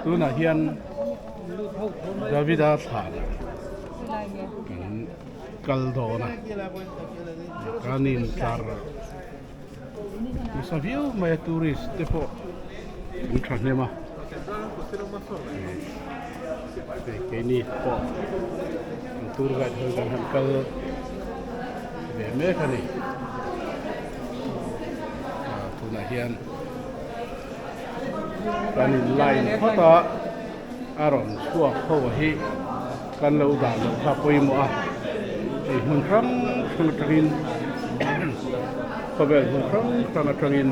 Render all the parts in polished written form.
ตัวน่ะเฮียนดาวิดาฐานกัลโดนะการนินคาร์มีสวิวมาตูริสเตปอมีทรานเนมาเกนี่ปอตูร์กันเฮกันฮันกัลเบเมคันี่ตัวน่ะเฮียนการนินไลน์เพราะต่ออารมณ์ชั่วเข้าไว้กันเราด่าเราขับไปหมดไอ้หุ่นครั้งครั้งตรินก็แบบหุ่นครั้งครั้งตริน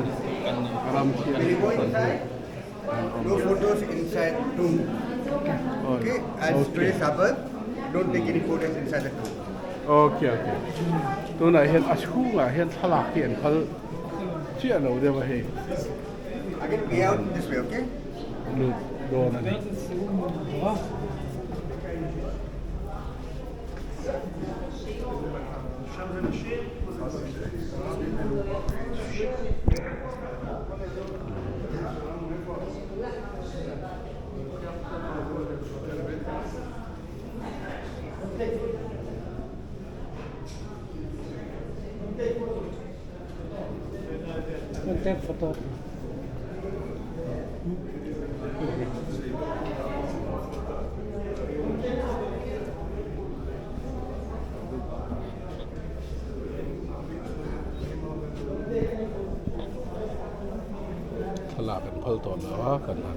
อารมณ์เสีย No photos inside tomb. Okay, and stray Sabbath, don't take any photos inside the tomb. โอเคตัวไหนเห็นอาชูอ่ะเห็นทลากเห็นเขาเชื่อเราเดี๋ยวว่าเฮ้ Again, pay out this way, okay? ลูกโดนอันนี้มันเต็มโฟโต้ทลากกันเพิ่มตัวแล้วกันนั่น